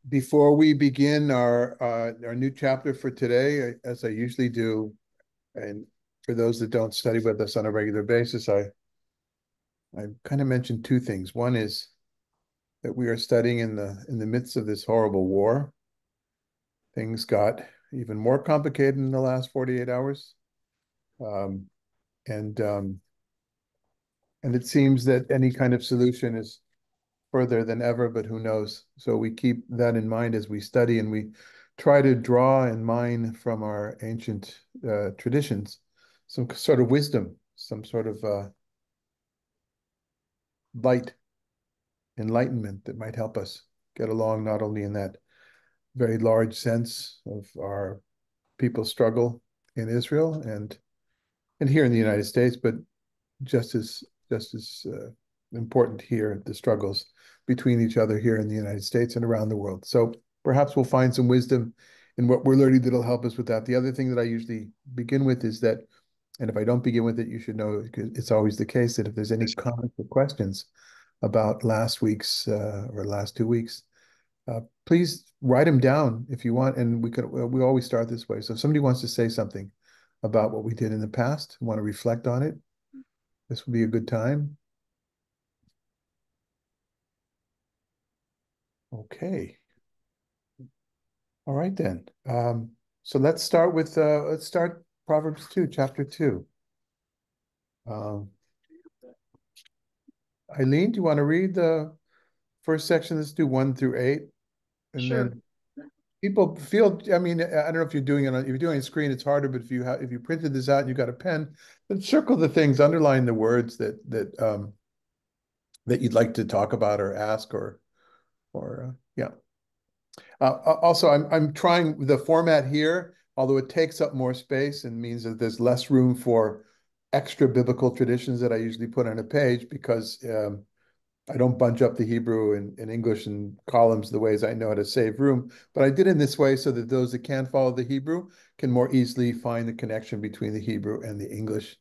Before we begin our new chapter for today, as I usually do, and for those that don't study with us on a regular basis, I kind of mentioned two things. One is that we are studying in the midst of this horrible war. Things got even more complicated in the last 48 hours. Um, and and it seems that any kind of solution is further than ever, but who knows? So we keep that in mind as we study, and we try to draw and mine from our ancient traditions some sort of wisdom, some sort of light, enlightenment that might help us get along, not only in that very large sense of our people's struggle in Israel and here in the United States, but just as important here, the struggles between each other here in the United States and around the world. So perhaps we'll find some wisdom in what we're learning that'll help us with that. The other thing that I usually begin with is that, and if I don't begin with it, you should know it's always the case that if there's any comments or questions about last week's or last 2 weeks, please write them down if you want. And we always start this way. So if somebody wants to say something about what we did in the past, want to reflect on it, this would be a good time. Okay. All right then. So let's start Proverbs 2, chapter 2. Um, Eileen, do you want to read the first section? Let's do 1 through 8. And Sure. then people feel, I mean, I don't know if you're doing it if you're doing it on screen, it's harder, but if you printed this out and you got a pen, then circle the things, underline the words that you'd like to talk about or ask or yeah. Also, I'm trying the format here, although it takes up more space and means that there's less room for extra biblical traditions that I usually put on a page because I don't bunch up the Hebrew and English and columns the ways I know how to save room. But I did in this way so that those that can't follow the Hebrew can more easily find the connection between the Hebrew and the English.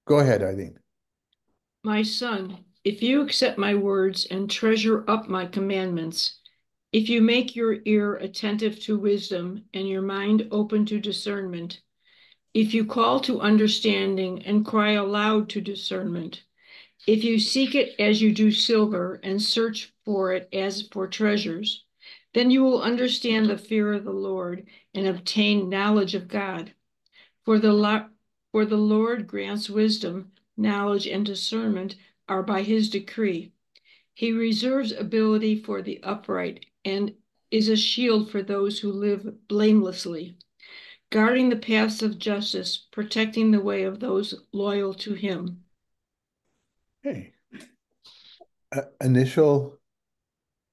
Go ahead, Eileen. My son, if you accept my words and treasure up my commandments, if you make your ear attentive to wisdom and your mind open to discernment, if you call to understanding and cry aloud to discernment, if you seek it as you do silver and search for it as for treasures, then you will understand the fear of the Lord and obtain knowledge of God. For for the Lord grants wisdom, knowledge, and discernment are by his decree. He reserves ability for the upright and is a shield for those who live blamelessly, guarding the paths of justice, protecting the way of those loyal to him. Hey, initial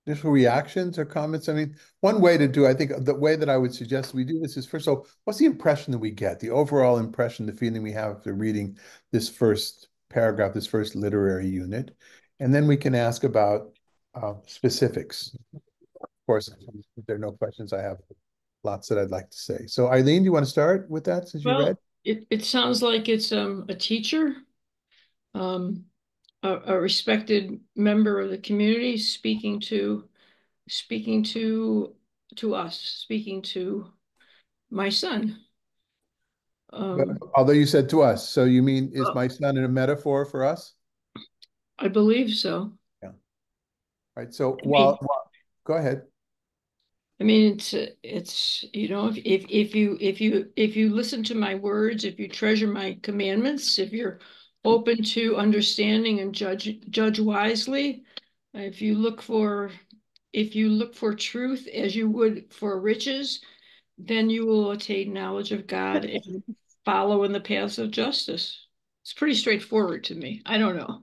reactions or comments? I mean, one way to do, I think the way that I would suggest we do this is first of all, what's the impression that we get, the overall impression, the feeling we have after reading this first paragraph, this first literary unit, and then we can ask about specifics. Of course, if there are no questions, I have lots that I'd like to say. So Eileen, do you want to start with that since you read? Well, it sounds like it's a teacher, um, a respected member of the community speaking to us, speaking to my son. But Um, although you said to us, so you mean is well, my son in a metaphor for us? I believe so. Yeah. Right. So I mean, go ahead. it's if you listen to my words, if you treasure my commandments, if you're open to understanding and judge wisely, if you look for truth as you would for riches, then you will attain knowledge of God and follow in the paths of justice. It's pretty straightforward to me. I don't know.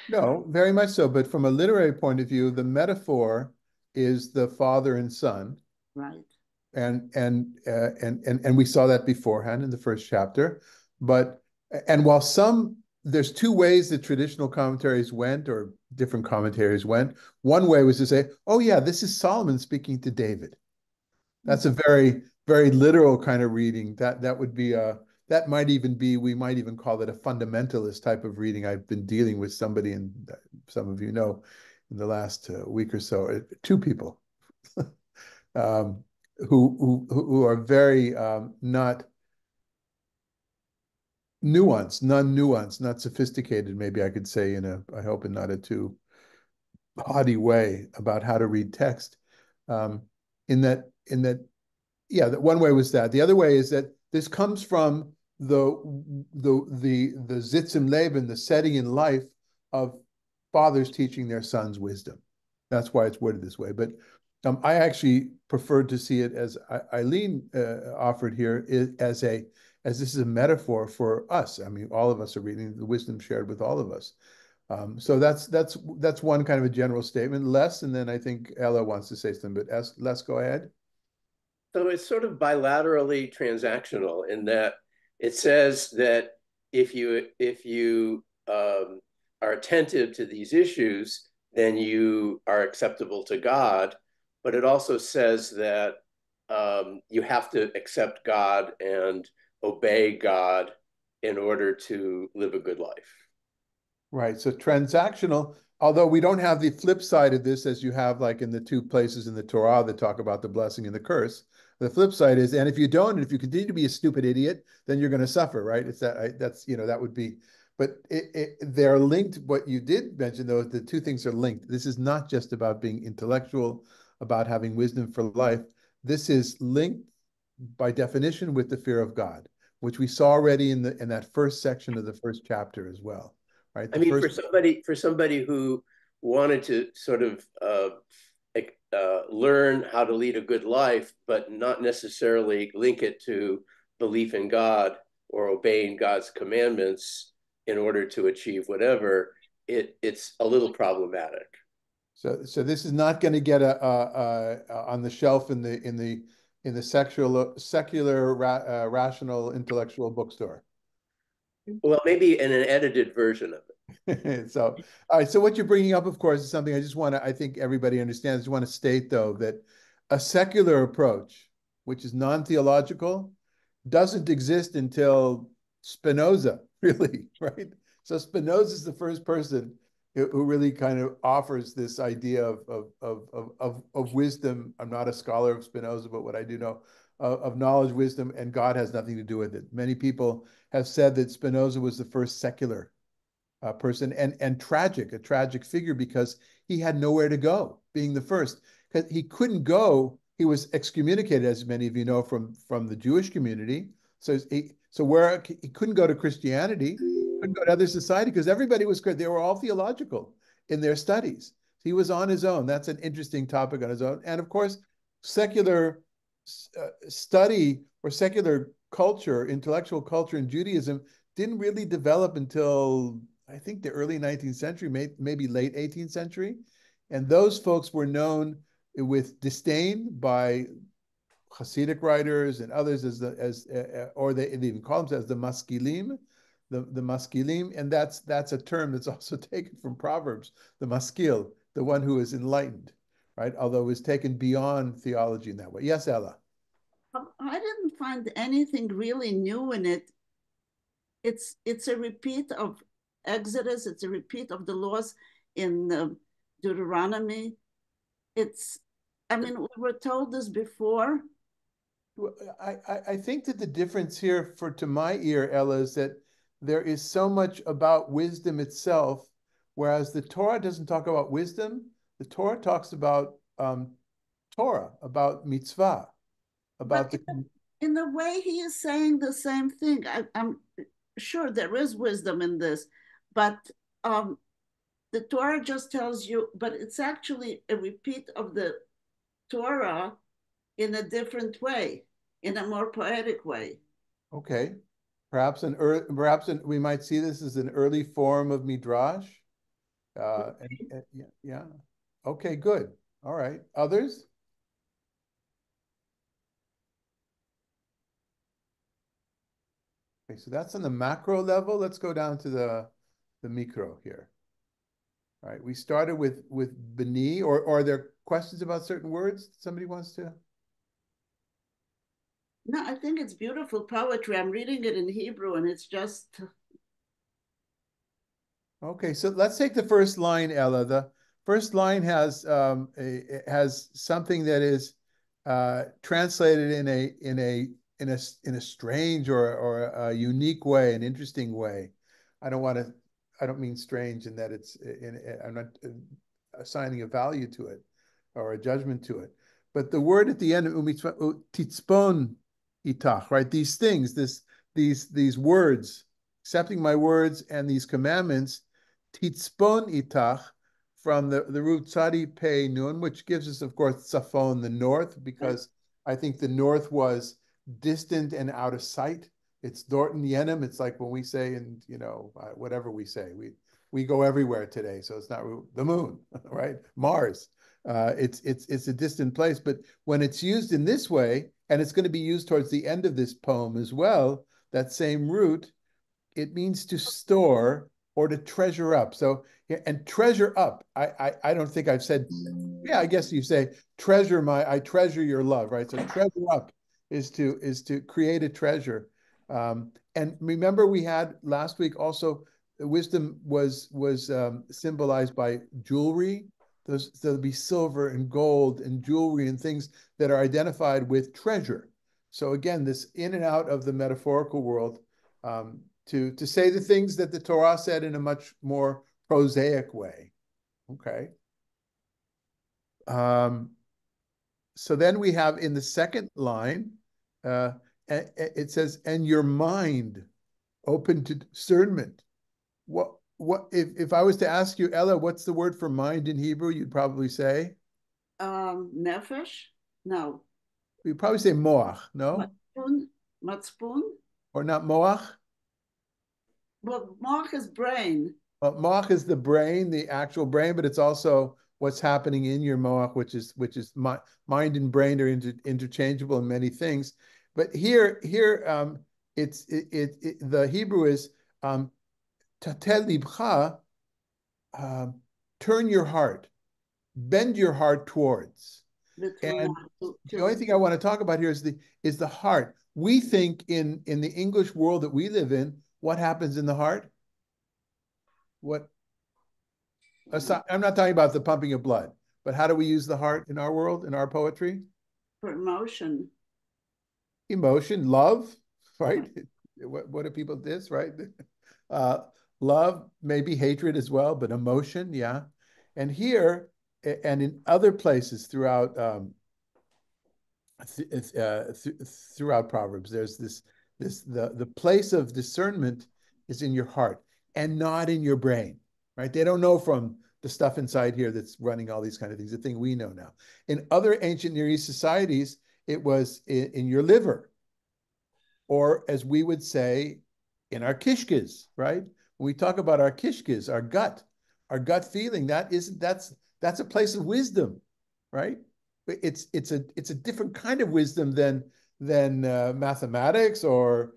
No, very much so. But from a literary point of view, the metaphor is the father and son, Right. and we saw that beforehand in the first chapter. But and while there's two ways that traditional commentaries went, or different commentaries went. One way was to say, "Oh yeah, this is Solomon speaking to David." That's a very, very literal kind of reading. That would be that might even be, we might even call it a fundamentalist type of reading. I've been dealing with somebody, and some of you know, in the last week or so, two people um, who are very not nuanced, non-nuanced, not sophisticated, maybe I could say I hope in not a too haughty way about how to read text. Um, in that, yeah, that one way was that. The other way is that this comes from the Sitz im Leben, the setting in life of fathers teaching their sons wisdom. That's why it's worded this way. But I actually preferred to see it as Eileen offered here as this is a metaphor for us. I mean, all of us are reading the wisdom shared with all of us. So that's one kind of a general statement. Les, and then I think Ella wants to say something, but Les, go ahead. So it's sort of bilaterally transactional in that it says that if you are attentive to these issues, then you are acceptable to God. But it also says that you have to accept God and obey God in order to live a good life. Right. So transactional, although we don't have the flip side of this as you have like in the two places in the Torah that talk about the blessing and the curse. The flip side is, and if you don't, and if you continue to be a stupid idiot, then you're going to suffer, right? It's that's, that would be, but they're linked. What you did mention though, the two things are linked. This is not just about being intellectual, about having wisdom for life. This is linked by definition with the fear of God, which we saw already in that first section of the first chapter as well. Right. I The mean, first. for somebody who wanted to sort of learn how to lead a good life, but not necessarily link it to belief in God or obeying God's commandments in order to achieve whatever, it's a little problematic. So this is not going to get on the shelf in the secular rational intellectual bookstore. Well, maybe in an edited version of it. So, all right. So what you're bringing up, of course, is something I think everybody understands. I just want to state, though, that a secular approach, which is non-theological, doesn't exist until Spinoza, really, right? So Spinoza is the first person who really kind of offers this idea of wisdom. I'm not a scholar of Spinoza, but what I do know of knowledge, wisdom, and God has nothing to do with it. Many people have said that Spinoza was the first secular person, and a tragic figure, because he had nowhere to go, being the first. Because he couldn't go, he was excommunicated, as many of you know, from the Jewish community. So where he couldn't go to Christianity, couldn't go to other society, because everybody was good. They were all theological in their studies. He was on his own. That's an interesting topic on his own. And of course, secular study or secular culture, intellectual culture in Judaism didn't really develop until I think the early 19th century, maybe late 18th century. And those folks were known with disdain by Hasidic writers and others or they even call themselves the maskilim, the maskilim. And that's a term that's also taken from Proverbs, the maskil, the one who is enlightened, right? Although it was taken beyond theology in that way. Yes, Ella. I didn't find anything really new in it. It's a repeat of Exodus. It's a repeat of the laws in Deuteronomy. I mean, we were told this before. I think that the difference here, to my ear, Ella, is that there is so much about wisdom itself, whereas the Torah doesn't talk about wisdom. The Torah talks about Torah, about mitzvah, about but in a way, he is saying the same thing. I'm sure there is wisdom in this, but the Torah just tells you, but it's actually a repeat of the Torah in a different way, in a more poetic way. Okay. Perhaps we might see this as an early form of midrash. Yeah. Okay, good. All right. Others? Okay, so that's on the macro level. Let's go down to the micro here. All right, we started with B'ni, or are there questions about certain words somebody wants to? No, I think it's beautiful poetry. I'm reading it in Hebrew and it's just. Okay, so let's take the first line, Ella. The first line has has something that is translated in a strange or a unique way, an interesting way. I don't mean strange in that I'm not assigning a value to it or a judgment to it. But the word at the end, titzpon itach, right? These things, these words, accepting my words and these commandments, titzpon itach, from the root tzadi pei nun, which gives us, of course, tzafon, the north, because I think the north was distant and out of sight. It's Dorton Yenim. It's like when we say, and whatever we say, we go everywhere today. So it's not the moon, right? Mars. It's a distant place, but when it's used in this way, and it's going to be used towards the end of this poem as well, that same root, it means to store or to treasure up. So, and treasure up, I don't think I've said, yeah, I guess you say I treasure your love, right? So treasure up is to create a treasure. And remember, we had last week also, wisdom was symbolized by jewelry. There'll be silver and gold and jewelry and things that are identified with treasure. So again, this in and out of the metaphorical world, to say the things that the Torah said in a much more prosaic way. Okay. So then we have in the second line, it says, and your mind open to discernment. What if I was to ask you, Ella, what's the word for mind in Hebrew? You'd probably say nefesh. No. You'd probably say moach. No. Matzpun. Or not moach. Well, moach is brain. Well, moach is the brain, the actual brain, but it's also what's happening in your moach, which is mind and brain are interchangeable in many things. But here, the Hebrew is tatel libcha, turn your heart, bend your heart towards. And the only thing I want to talk about here is the heart. We think in the English world that we live in, what happens in the heart? I'm not talking about the pumping of blood, but how do we use the heart in our world, in our poetry? For emotion. Emotion, love, right? What do people this, right? Love, maybe hatred as well, but emotion, yeah. And here, and in other places throughout throughout Proverbs, there's the place of discernment is in your heart and not in your brain, right? They don't know from the stuff inside here that's running all these kind of things, the thing we know now. In other ancient Near East societies, it was in your liver, or as we would say, in our kishkes, right? When we talk about our kishkes, our gut feeling, that's a place of wisdom, right? It's a different kind of wisdom than mathematics or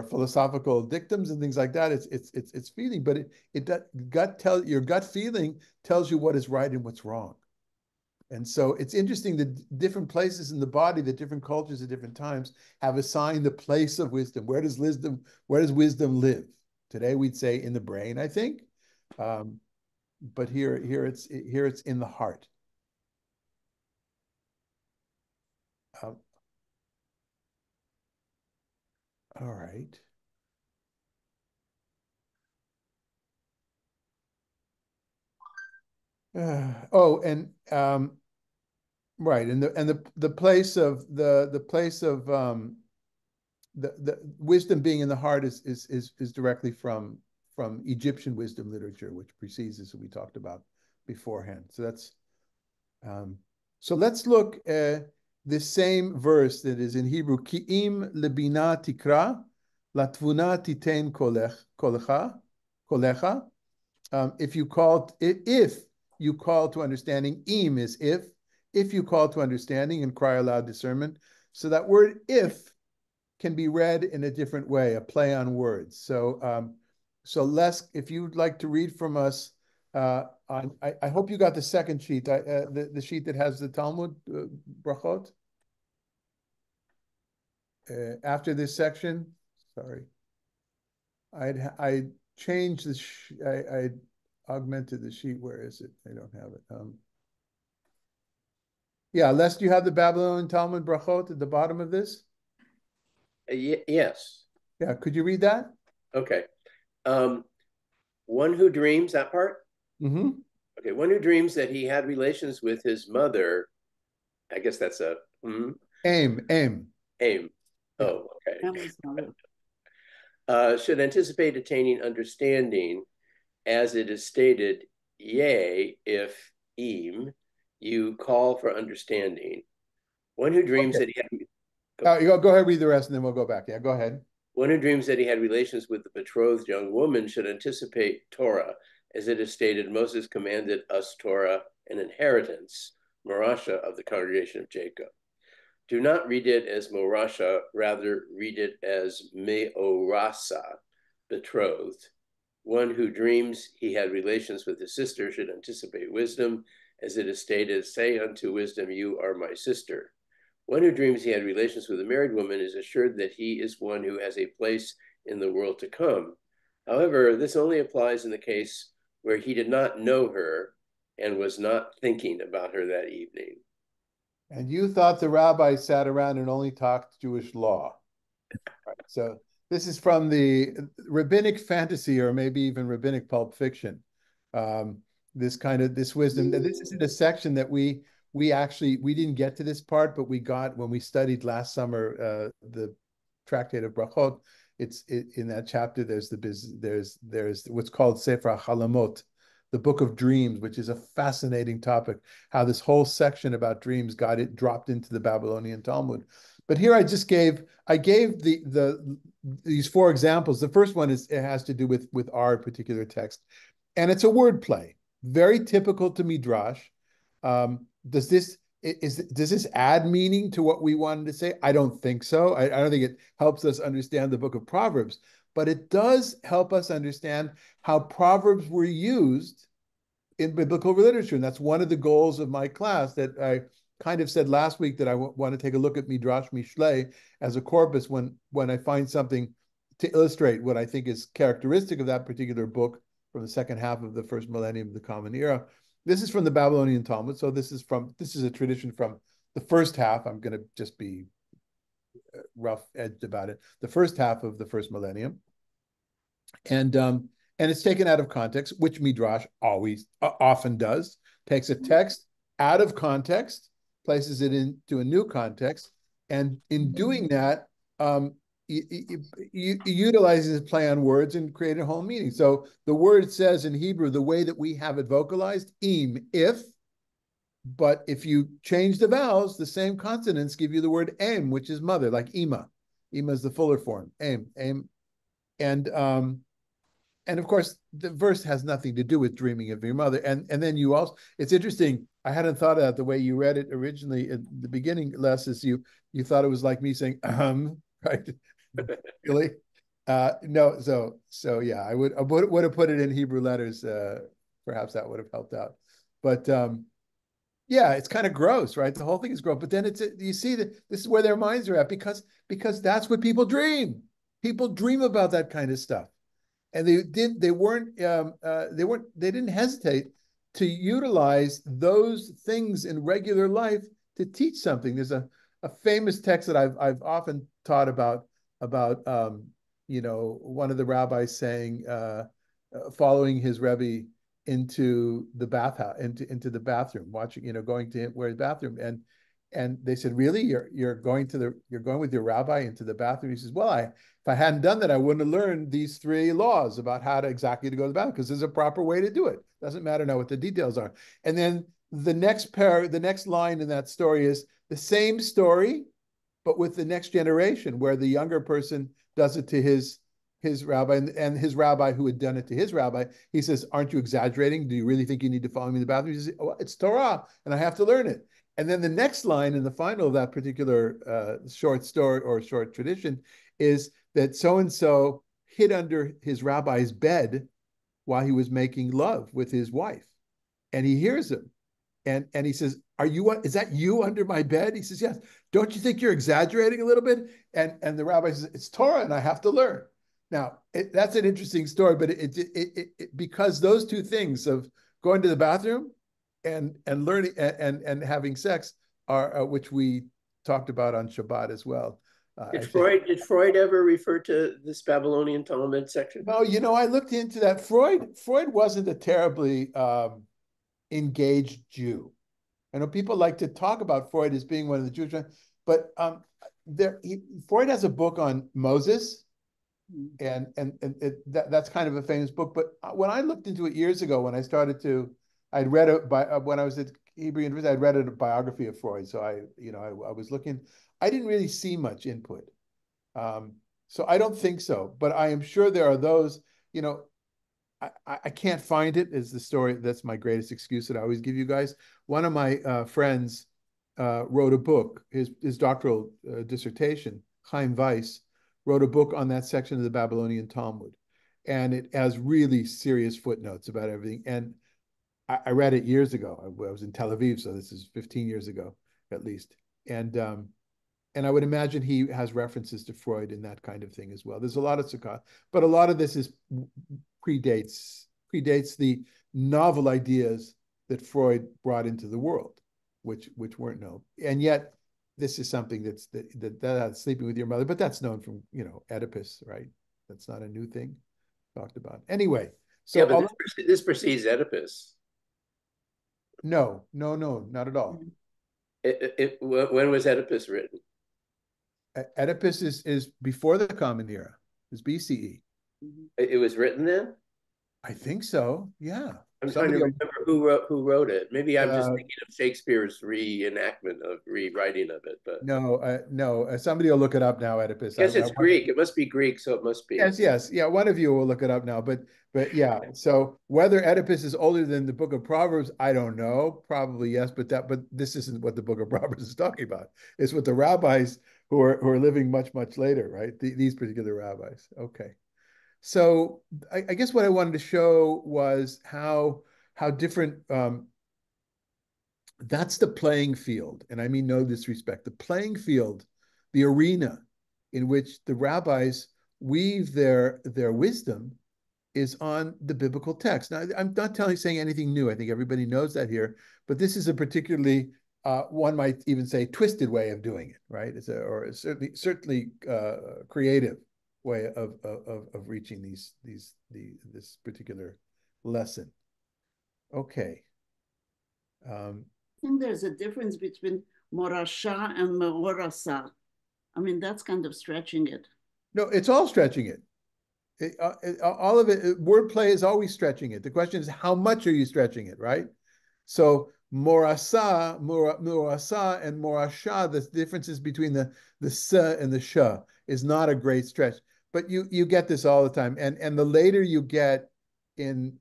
philosophical dictums and things like that. It's feeling, but your gut feeling tells you what is right and what's wrong. And so it's interesting that different places in the body, that different cultures at different times have assigned the place of wisdom. Where does wisdom live? Today we'd say in the brain, I think, but here it's in the heart. All right. And right, and the place of the wisdom being in the heart is directly from Egyptian wisdom literature, which precedes this, we talked about beforehand. So that's so let's look at the same verse that is in Hebrew. Ki'im lebina tikra, latvuna titen kolecha. If you call to understanding, im is if you call to understanding and cry aloud discernment. So that word if can be read in a different way, a play on words. So Les, if you'd like to read from us, I hope you got the second sheet, the sheet that has the Talmud brachot. After this section, sorry, I changed augmented the sheet. Where is it? I don't have it. Yeah, Les, do you have the Babylonian Talmud Brachot at the bottom of this? Yes. Yeah, could you read that? Okay. One who dreams, that part? Mm-hmm. Okay, one who dreams that he had relations with his mother, I guess that's a Aim. aim. Yeah. Oh, okay. Should anticipate attaining understanding, as it is stated, yea, if you call for understanding. One who dreams that he had. Go ahead, read the rest, and then we'll go back. Yeah, go ahead. One who dreams that he had relations with the betrothed young woman should anticipate Torah, as it is stated, Moses commanded us Torah, an inheritance, Morasha of the congregation of Jacob. Do not read it as Morasha, rather read it as Meorasa, betrothed. One who dreams he had relations with his sister should anticipate wisdom, as it is stated, say unto wisdom, you are my sister. One who dreams he had relations with a married woman is assured that he is one who has a place in the world to come. However, this only applies in the case where he did not know her and was not thinking about her that evening. And you thought the rabbi sat around and only talked Jewish law. Right. So this is from the rabbinic fantasy, or maybe even rabbinic pulp fiction. This wisdom. And this is in a section that we didn't get to this part, but we got when we studied last summer the tractate of Brachot. In that chapter. There's what's called Sefer Halamot, the book of dreams, which is a fascinating topic. How this whole section about dreams dropped into the Babylonian Talmud. But here I gave these four examples. The first one it has to do with our particular text, and it's a wordplay, very typical to Midrash. Does this add meaning to what we wanted to say? I don't think so. I don't think it helps us understand the book of Proverbs, but it does help us understand how Proverbs were used in biblical literature. And that's one of the goals of my class, that I kind of said last week, that I want to take a look at Midrash Mishlei as a corpus when I find something to illustrate what I think is characteristic of that particular book from the second half of the first millennium of the Common Era. This is from the Babylonian Talmud. So this is a tradition from the first half. I'm going to just be rough-edged about it. The first half of the first millennium. And it's taken out of context, which Midrash always often does. Takes a text out of context, places it into a new context, and in doing that, utilizes play on words and create a whole meaning. So the word says in Hebrew, the way that we have it vocalized, im, if, but if you change the vowels, the same consonants give you the word em, which is mother, like ima. Ima is the fuller form, em. And of course, the verse has nothing to do with dreaming of your mother. And then you also, it's interesting, I hadn't thought of that the way you read it originally at the beginning, Les, is you thought it was like me saying, right? Really? No, so yeah, I would have put it in Hebrew letters. Perhaps that would have helped out. But yeah, it's kind of gross, right? The whole thing is gross. But then you see that this is where their minds are at, because that's what people dream. People dream about that kind of stuff. And they didn't hesitate to utilize those things in regular life to teach something. There's a famous text that I've often taught about one of the rabbis saying, following his Rebbe into the bathhouse, into the bathroom, watching, going to where his bathroom, and they said, really, you're going with your rabbi into the bathroom? He says, well, if I hadn't done that, I wouldn't have learned these 3 laws about how to exactly to go to the bathroom, because there's a proper way to do it. Doesn't matter now what the details are. And then the next line in that story is the same story, but with the next generation, where the younger person does it to his rabbi, and his rabbi who had done it to his rabbi, he says, aren't you exaggerating? Do you really think you need to follow me in the bathroom? He says, oh, it's Torah, and I have to learn it. And then the next line in the final of that particular short story or short tradition is that so-and-so hid under his rabbi's bed while he was making love with his wife. And he hears him. And he says, is that you under my bed? He says, yes. Don't you think you're exaggerating a little bit? And the rabbi says, it's Torah and I have to learn. Now, that's an interesting story, but because those two things of going to the bathroom and learning and having sex are which we talked about on Shabbat as well. Did Freud ever refer to this Babylonian Talmud section? No, you know, I looked into that. Freud wasn't a terribly engaged Jew. I know people like to talk about Freud as being one of the Jewish, but Freud has a book on Moses, and that's kind of a famous book. But when I looked into it years ago, when I started to, I'd read it when I was at Hebrew University, I'd read a biography of Freud. So I was looking. I didn't really see much input. So I don't think so, but I am sure there are those, you know, I can't find it is the story. That's my greatest excuse that I always give you guys. One of my friends wrote a book, his doctoral dissertation, Chaim Weiss, wrote a book on that section of the Babylonian Talmud. And it has really serious footnotes about everything. And I read it years ago. I was in Tel Aviv, so this is 15 years ago, at least. And I would imagine he has references to Freud and that kind of thing as well. There's a lot of Sukkot, but a lot of this predates the novel ideas that Freud brought into the world, which weren't known. And yet, this is something that's sleeping with your mother, but that's known from, you know, Oedipus, right? That's not a new thing talked about. Anyway, so yeah, but this precedes Oedipus. No, not at all. When was Oedipus written? Oedipus is before the Common Era. It's BCE. It was written then? I think so. Yeah. I'm trying to remember who wrote it. Maybe I'm just thinking of Shakespeare's rewriting of it. But no. Somebody will look it up now. Oedipus. Yes, it's Greek. It must be Greek, so it must be. Yes. Yeah, one of you will look it up now. But yeah. So whether Oedipus is older than the Book of Proverbs, I don't know. Probably yes, but this isn't what the Book of Proverbs is talking about. It's what the rabbis who are living much later, right? These particular rabbis. Okay. So I guess what I wanted to show was how different that's the playing field, and I mean no disrespect. The playing field, the arena in which the rabbis weave their wisdom is on the biblical text. Now, I'm not saying anything new. I think everybody knows that here, but this is a particularly one might even say twisted way of doing it, right? Or certainly creative way of reaching this particular lesson. Okay. I think there's a difference between morasha and morasa. I mean, that's kind of stretching it. No, it's all stretching it. All of it, wordplay is always stretching it. The question is, how much are you stretching it, right? So morasa, and morasha, the differences between the sa and the sha is not a great stretch. But you get this all the time. And the later you get in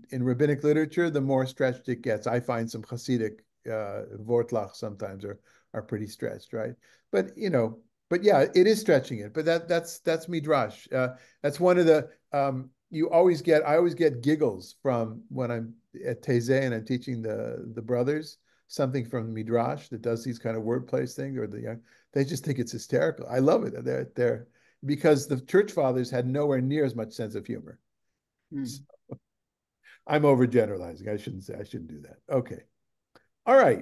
rabbinic literature, the more stretched it gets. I find some Hasidic vortlach sometimes are pretty stretched, right? But yeah, it is stretching it. But that's midrash. That's one of the I always get giggles from when I'm at Tezeh and I'm teaching the brothers something from midrash that does these kind of wordplay things, or they just think it's hysterical. I love it. They're because the church fathers had nowhere near as much sense of humor. So, I'm overgeneralizing. I shouldn't do that. Okay. All right.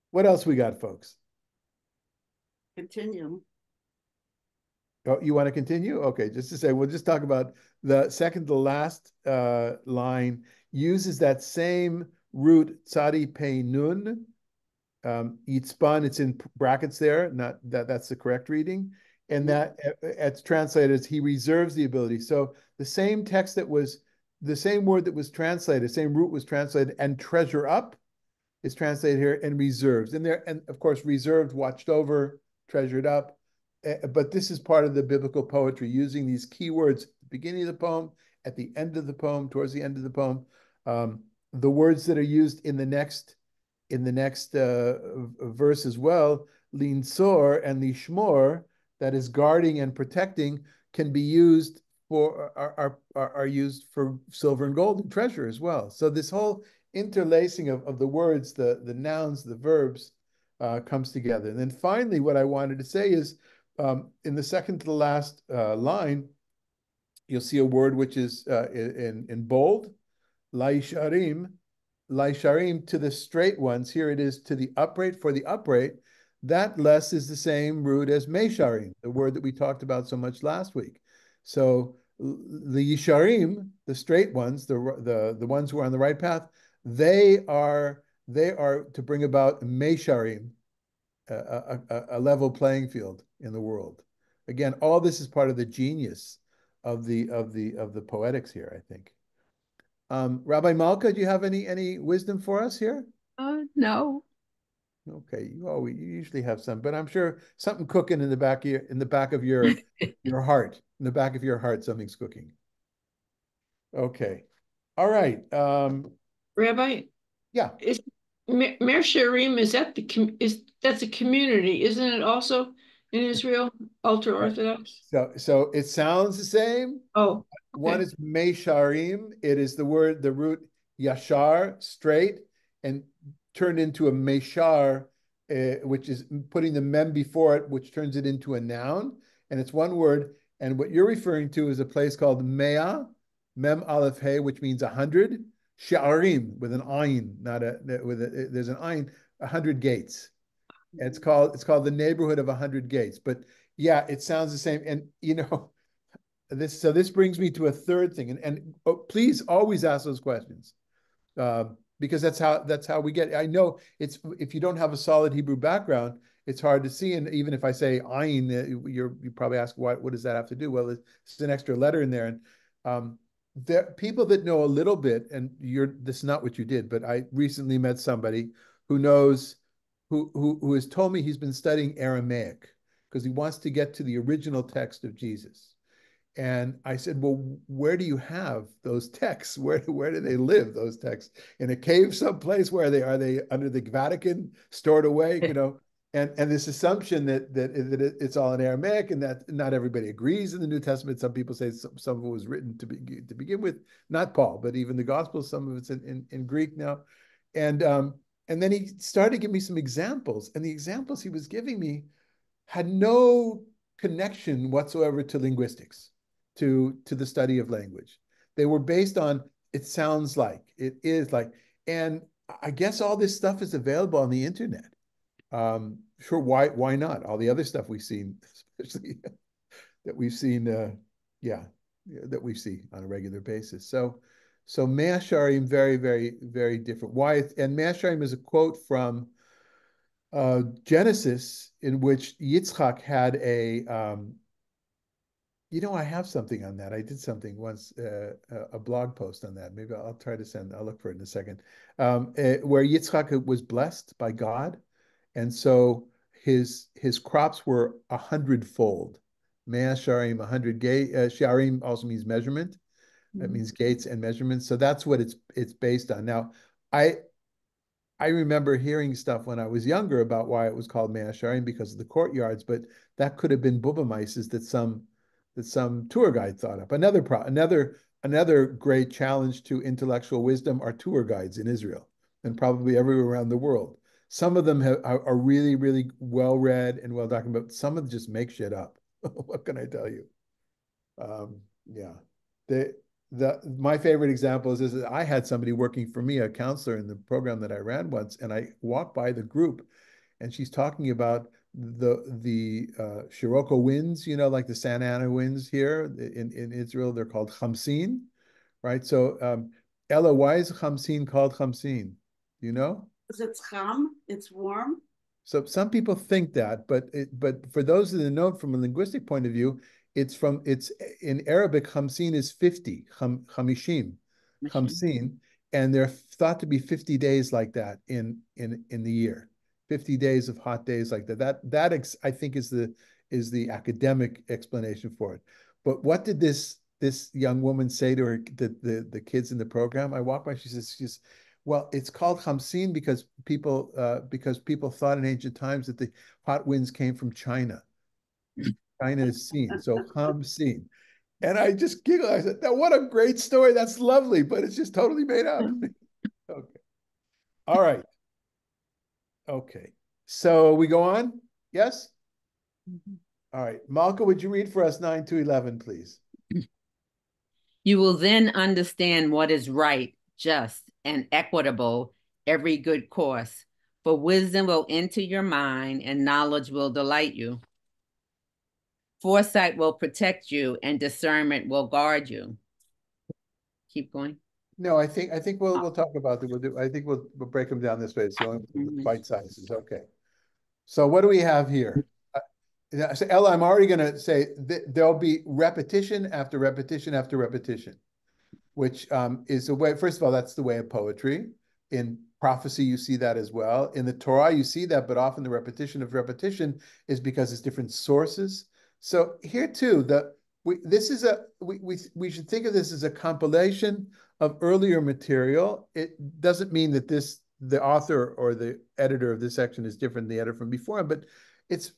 What else we got, folks? Continue. Oh, you want to continue? Okay, just to say, we'll just talk about the second to last line uses that same root, tzadi pei nun. Yitzpan, it's in brackets there, not that's the correct reading. And that it's translated as he reserves the ability. So the same text the same word that was translated, same root was translated, and treasure up is translated here, and reserves. And of course, reserved, watched over, treasured up. But this is part of the biblical poetry, using these key words at the beginning of the poem, at the end of the poem, towards the end of the poem. The words that are used in the next verse as well, linsor and lishmor, that is guarding and protecting, can be used are used for silver and gold and treasure as well. So this whole interlacing of the words, the nouns, the verbs comes together. And then finally, what I wanted to say is in the second to the last line, you'll see a word which is in bold, laisharim, laisharim, to the straight ones. Here it is, to the upright, for the upright. That less is the same root as mesharim, the word that we talked about so much last week. So the yisharim, the straight ones, the ones who are on the right path, they are to bring about mesharim, a level playing field in the world. Again, all this is part of the genius of the poetics here, I think. Rabbi Malka, do you have any wisdom for us here? No. Okay, you usually have some, but I'm sure something cooking in the back of your heart, in the back of your heart, something's cooking. Okay, all right. Rabbi, Yeah, is Mer Sharim, that's a community, isn't it also in Israel, ultra Orthodox? so it sounds the same. Oh, One okay. is mesharim. It is the root yashar, straight, and turned into a meshar, which is putting the mem before it, which turns it into a noun. And it's one word. And what you're referring to is a place called Mea, Mem Aleph He, which means 100. Sha'arim, with an ayin, not there's an ayin, 100 gates. And it's called the neighborhood of 100 gates. But yeah, it sounds the same. And this brings me to a third thing, and please always ask those questions, because that's how we get. I know it's, if you don't have a solid Hebrew background, it's hard to see. And even if I say ayin, you probably ask what does that have to do? Well, it's an extra letter in there, and there people that know a little bit, and this is not what you did, but I recently met somebody who knows who has told me he's been studying Aramaic because he wants to get to the original text of Jesus. And I said, well, where do you have those texts? Where do they live, those texts? In a cave someplace? Where are they under the Vatican, stored away? And this assumption that it's all in Aramaic, and that not everybody agrees in the New Testament. Some people say some of it was written to begin with, not Paul, but even the Gospels, some of it's in Greek now. And then he started to give me some examples, and the examples he was giving me had no connection whatsoever to linguistics, to the study of language. They were based on, it sounds like, it is like, and I guess all this stuff is available on the internet. Sure, why not? All the other stuff we've seen, especially that we've seen, that we see on a regular basis. So Mea Sharim, very, very, very different. Why? And Mea Sharim is a quote from Genesis, in which Yitzchak had I have something on that. I did something once, a blog post on that. Maybe I'll try to I'll look for it in a second, where Yitzchak was blessed by God. And so his crops were 100-fold. Mea Sharim, 100 gate. Sharim also means measurement. That means gates and measurements. So that's what it's based on. Now, I remember hearing stuff when I was younger about why it was called Mea Sharim, because of the courtyards, but that could have been bubamaises that some tour guide thought up. Another great challenge to intellectual wisdom are tour guides in Israel and probably everywhere around the world. Some of them are really, really well read and well documented, but some of them just make shit up. What can I tell you? Yeah. My favorite example is that I had somebody working for me, a counselor in the program that I ran once, and I walked by the group, and she's talking about the Sirocco winds, like the Santa Ana winds here in Israel. They're called Chamsin, right? So Ella, why is Chamsin called Chamsin? Do you know? Because it's cham, it's warm. So some people think that, but for those that know from a linguistic point of view, it's in Arabic, Khamsin is 50, Khamishim, Khamsin, and they're thought to be 50 days like that in the year, 50 days of hot days like that. That I think is the academic explanation for it. But what did this young woman say to the kids in the program? I walked by, she says, well, it's called Khamsin because people thought in ancient times that the hot winds came from China. China is seen, so Khamsin. And I just giggled. I said, what a great story. That's lovely, but it's just totally made up. Okay. All right. Okay. So we go on? Yes? All right. Malka, would you read for us 9 to 11, please? You will then understand what is right, just, and equitable, every good course. For wisdom will enter your mind, and knowledge will delight you. Foresight will protect you, and discernment will guard you. Keep going. No, I think we'll talk about that. I think we'll break them down this way. It's the only bite sizes. Okay. So what do we have here? So Ella, I'm already going to say that there'll be repetition after repetition after repetition, which is a way. First of all, that's the way of poetry. In prophecy, you see that as well. In the Torah, you see that, but often the repetition of repetition is because it's different sources. So here too, we should think of this as a compilation of earlier material. It doesn't mean that the author or the editor of this section is different than the editor from before, but it's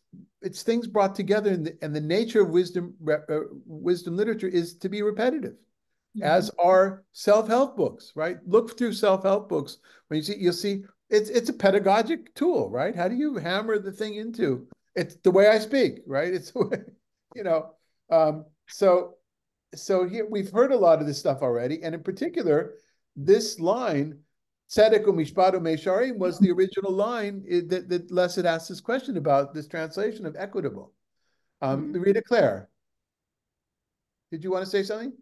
things brought together, and the nature of wisdom literature is to be repetitive, as are self-help books, right? Look through self-help books. When you'll see it's a pedagogic tool, right? How do you hammer the thing into? It's the way I speak, right? It's the way, you know. So here we've heard a lot of this stuff already, and in particular, this line, Tzedek u'mishpat u'meisharim, was the original line that Les had asked this question about, this translation of equitable. Rita Claire, did you want to say something?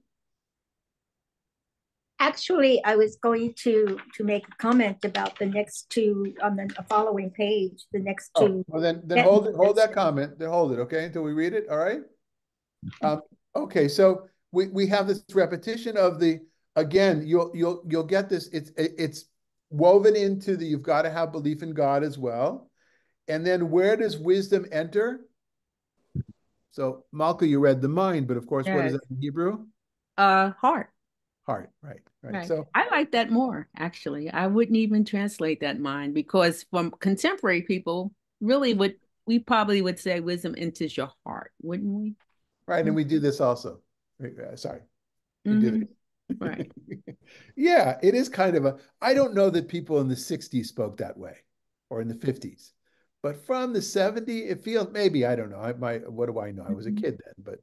Actually, I was going to make a comment about the next two on the following page. The next two. Well, then hold that comment. Then hold it, okay, until we read it. All right. Okay, so we have this repetition of the, again. You'll get this. It's woven into the. You've got to have belief in God as well. And then where does wisdom enter? So Malka, you read the mind, but of course, yes. What is that in Hebrew? Heart. Heart, right. So I like that more, actually. I wouldn't even translate that mind, because from contemporary people, really we probably would say wisdom enters your heart, wouldn't we? Right, and we do this also. Sorry. We do this. Right. Yeah, it is kind of I don't know that people in the 60s spoke that way, or in the 50s. But from the 70s, it feels, maybe, I don't know. What do I know? I was a kid then,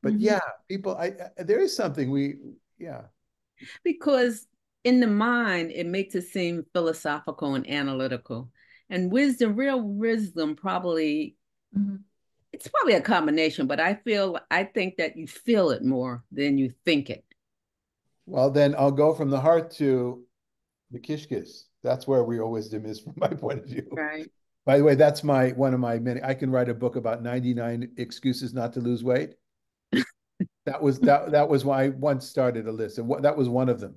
but yeah, people, there is something yeah. Because in the mind, it makes it seem philosophical and analytical. And real wisdom probably, it's probably a combination, but I think that you feel it more than you think it. Well, then I'll go from the heart to the kishkis. That's where real wisdom is from my point of view. Right. By the way, that's one of my many. I can write a book about 99 excuses not to lose weight. That was why I once started a list, and that was one of them.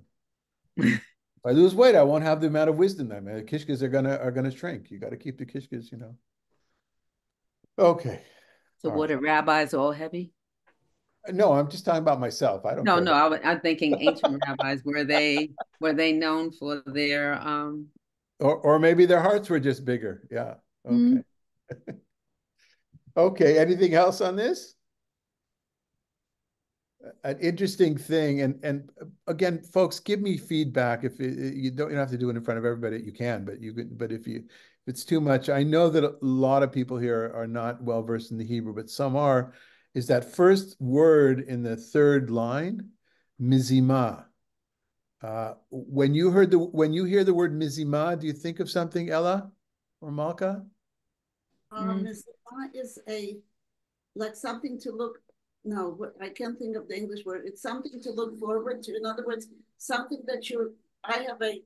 If I lose weight, I won't have the amount of wisdom. I mean, the kishkas are gonna shrink. You got to keep the kishkas, Okay. So what are rabbis all heavy? No, I'm just talking about myself. I don't care. No, I'm thinking ancient rabbis, were they known for their or maybe their hearts were just bigger. Yeah. Okay. Okay. Anything else on this? An interesting thing, and again, folks, give me feedback. If you don't have to do it in front of everybody, you can, but if it's too much, I know that a lot of people here are not well versed in the Hebrew, but some are. Is that first word in the third line, mizimah? When you hear the word mizimah, do you think of something, Ella or Malka? Mizimah is like something to look. No, I can't think of the English word. It's something to look forward to. In other words, something that I have an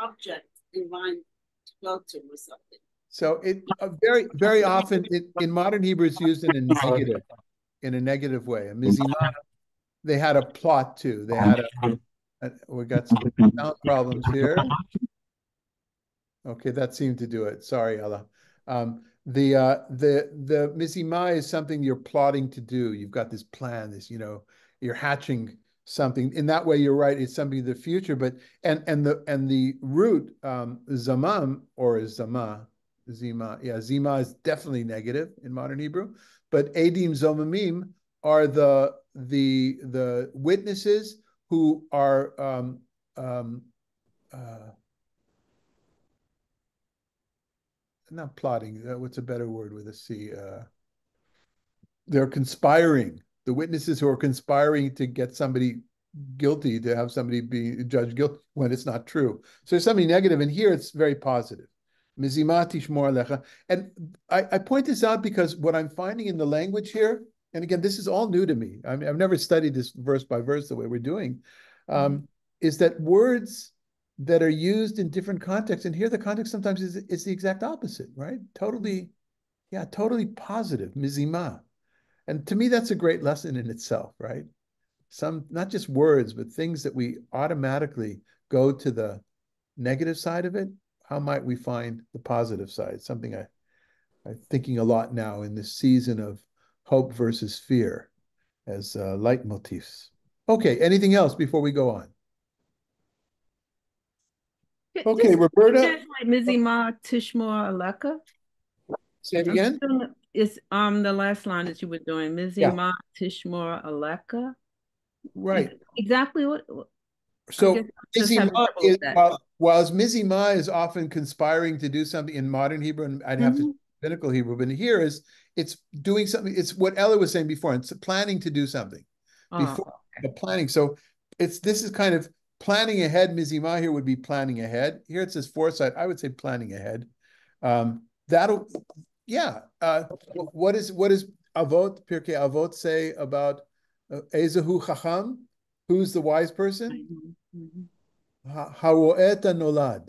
object in mind to go to or something. So it very, very often in modern Hebrew, it's used in a negative way. A mizimah, they had a plot too. They had we got some sound problems here. Okay, that seemed to do it. Sorry, Ella. The mizimah is something you're plotting to do. You've got this plan, you're hatching something. In that way, you're right. It's something in the future. But and the root zamam or zima, zima is definitely negative in modern Hebrew. But adim zomamim are the witnesses who are not plotting. What's a better word with a C? They're conspiring the witnesses who are conspiring to get somebody guilty, to have somebody be judged guilty when it's not true. So there's something negative, and here it's very positive. Mizimah tishmor alecha. And I point this out because what I'm finding in the language here, and again, this is all new to me. I mean, I've never studied this verse by verse the way we're doing, is that words that are used in different contexts, and here the context sometimes is the exact opposite, right? Totally, yeah, totally positive, mizimah. And to me, that's a great lesson in itself, right? Some, not just words, but things that we automatically go to the negative side of it. How might we find the positive side? Something I'm thinking a lot now in this season of hope versus fear as leitmotifs. Okay, anything else before we go on? Okay, Roberta. Mizimah tishmor aleka. Say it again. It's the last line that you were doing. Mizimah tishmor aleka. Right. Exactly what. So Mizimah is, while Mizimah is often conspiring to do something in modern Hebrew, and I'd have to rabbinical Hebrew, but here it's doing something. It's what Ella was saying before. It's planning to do something before the planning. So this is kind of planning ahead. Mizimah here would be planning ahead. Here it says foresight. I would say planning ahead. That'll, yeah. What is Avot, Pirkei Avot say about Ezehu Chacham? Who's the wise person? Haro'et nolad.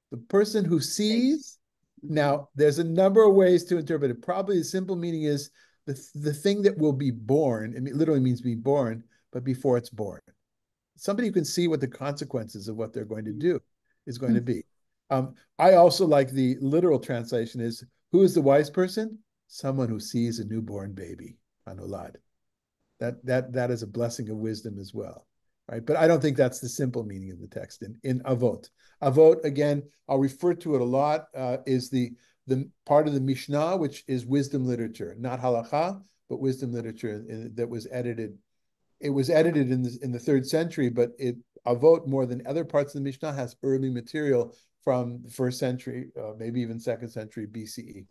The person who sees. Now, there's a number of ways to interpret it. Probably the simple meaning is the thing that will be born. It literally means be born, but before it's born. Somebody who can see what the consequences of what they're going to do is going to be. I also like the literal translation is, who is the wise person? Someone who sees a newborn baby, hanolad. That is a blessing of wisdom as well, right? But I don't think that's the simple meaning of the text in Avot. Avot, again, I'll refer to it a lot, is the part of the Mishnah, which is wisdom literature, not halacha, but wisdom literature that was edited. It was edited in the 3rd century, but Avot, more than other parts of the Mishnah, has early material from the 1st century, maybe even 2nd century BCE.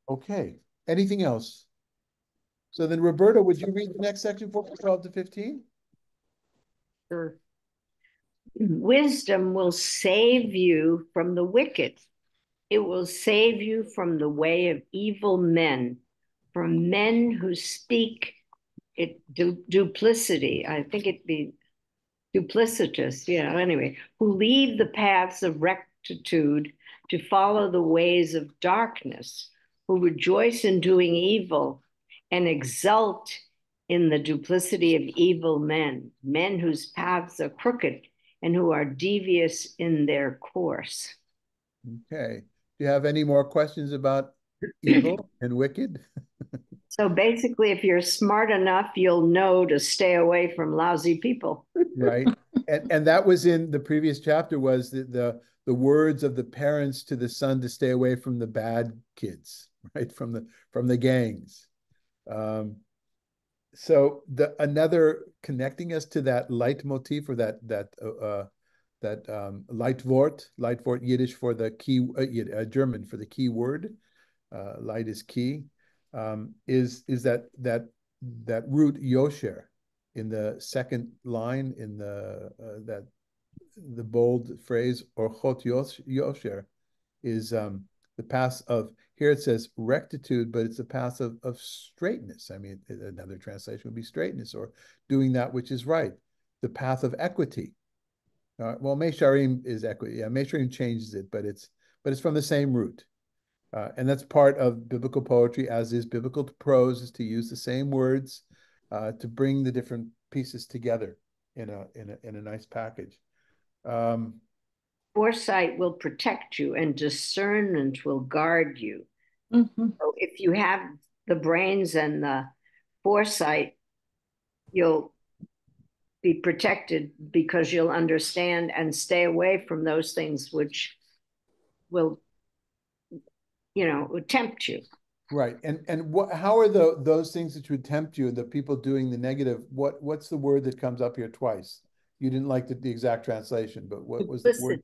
Okay, anything else? So then, Roberta, would you read the next section, 12 to 15? Sure. Wisdom will save you from the wicked. It will save you from the way of evil men, from men who speak duplicity. I think it'd be duplicitous, anyway, who leave the paths of rectitude to follow the ways of darkness, who rejoice in doing evil and exult in the duplicity of evil men, men whose paths are crooked and who are devious in their course. Okay. Do you have any more questions about evil and wicked? So basically, if you're smart enough, you'll know to stay away from lousy people. Right. And that was in the previous chapter, was the words of the parents to the son to stay away from the bad kids, right? From the gangs. So another connecting us to that leitmotif, or that Leitvort Yiddish for the key, German for the key word, light is key, is that root yosher in the second line in the bold phrase, orchot yosher, is the path of, here it says rectitude, but it's a path of straightness. I mean, another translation would be straightness, or doing that which is right. The path of equity. Well, Mesharim is equity. Yeah, Mesharim changes it, but it's from the same root. And that's part of biblical poetry, as is biblical prose, is to use the same words to bring the different pieces together in a nice package. Foresight will protect you, and discernment will guard you. So if you have the brains and the foresight, you'll be protected because you'll understand and stay away from those things which will, tempt you. Right. And how are those things that would tempt you, the people doing the negative? What's the word that comes up here twice? You didn't like the exact translation, but what was the word?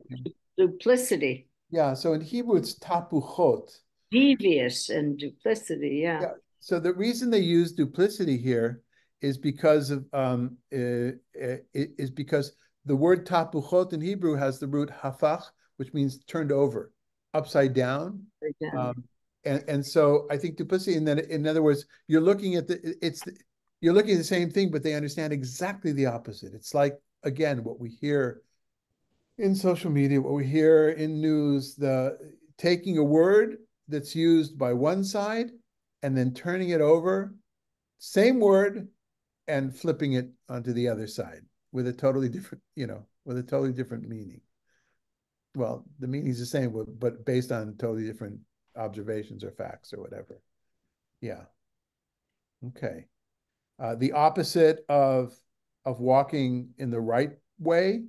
Duplicity. Yeah. So in Hebrew, it's tapuchot. Devious and duplicity. Yeah. So the reason they use duplicity here is because of is because the word tapuchot in Hebrew has the root hafach, which means turned over, upside down. And so I think duplicity, and then in other words, you're looking at you're looking at the same thing, but they understand exactly the opposite. It's like, again, what we hear in social media, what we hear in news, the taking a word that's used by one side and then turning it over, same word, and flipping it onto the other side with a totally different, with a totally different meaning. Well, the meaning's the same, but based on totally different observations or facts or whatever. Yeah. Okay. The opposite of walking in the right way.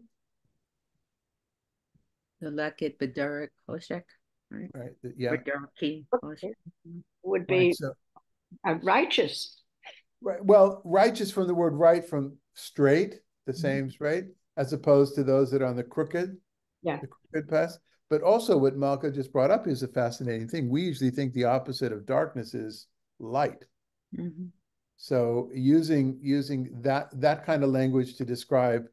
The Lakit B'derek Hoshek, right? Right. Yeah. B'dereki Hoshek. Would be right, so, righteous. Right. Well, righteous from the word right, from straight, the same straight, as opposed to those that are on the crooked path. But also what Malka just brought up is a fascinating thing. We usually think the opposite of darkness is light. Mm-hmm. So using that kind of language to describe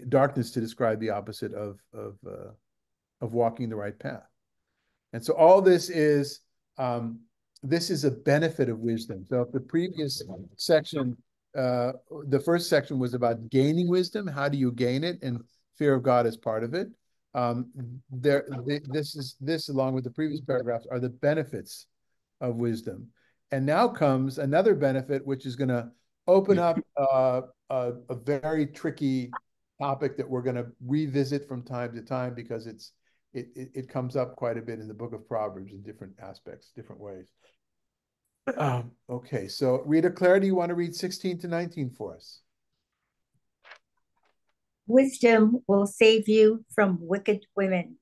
darkness, to describe the opposite of walking the right path. And so all this is a benefit of wisdom. So if the previous section, the first section was about gaining wisdom, how do you gain it? And fear of God is part of it. This along with the previous paragraphs are the benefits of wisdom. And now comes another benefit, which is going to open up a very tricky topic that we're going to revisit from time to time, because it comes up quite a bit in the book of Proverbs in different aspects, different ways. Okay, so Rita Claire, do you want to read 16 to 19 for us? Wisdom will save you from wicked women.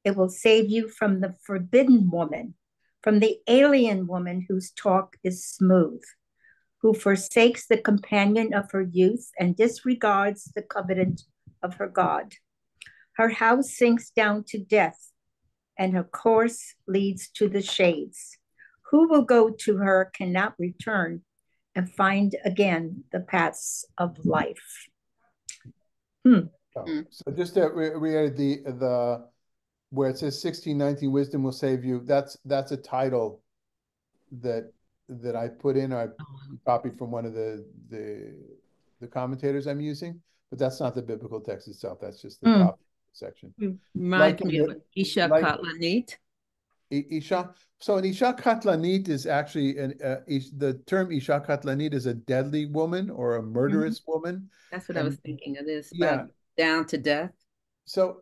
It will save you from the forbidden woman, from the alien woman whose talk is smooth, who forsakes the companion of her youth and disregards the covenant of her God. Her house sinks down to death, and her course leads to the shades. Who will go to her cannot return and find again the paths of life. So just to read the where it says 16:19, wisdom will save you. That's a title that I put in. I copied from one of the commentators I'm using, but that's not the biblical text itself. That's just the top section. Reminds me of Isha Katlanit. Isha. So an Isha Katlanit is actually the term Isha Katlanit is a deadly woman or a murderous woman. That's what I was thinking of this. Yeah. Down to death. So,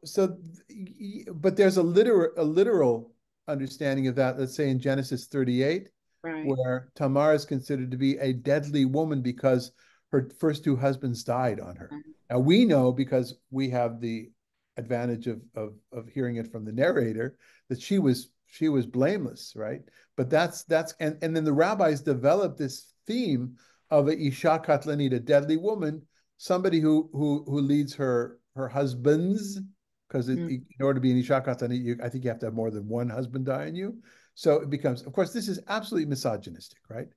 but there's a literal understanding of that. Let's say in Genesis 38, right, where Tamar is considered to be a deadly woman because her first two husbands died on her. Now we know, because we have the advantage of hearing it from the narrator, that she was blameless, right? But that's and then the rabbis developed this theme of a Isha Katlanit, a deadly woman, somebody who leads her husbands, because in order to be an Isha Katlanit, I think you have to have more than one husband die on you. So it becomes, of course, this is absolutely misogynistic, right?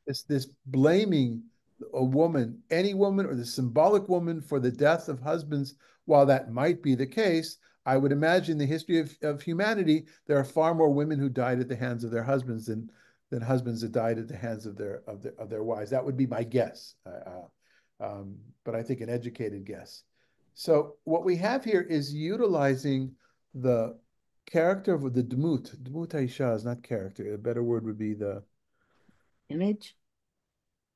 This blaming a woman, any woman, or the symbolic woman for the death of husbands. While that might be the case, I would imagine the history of humanity, there are far more women who died at the hands of their husbands than husbands that died at the hands of their wives. That would be my guess, but I think an educated guess. So what we have here is utilizing the character of the Dmut. Dmut Haisha is not character. A better word would be the image.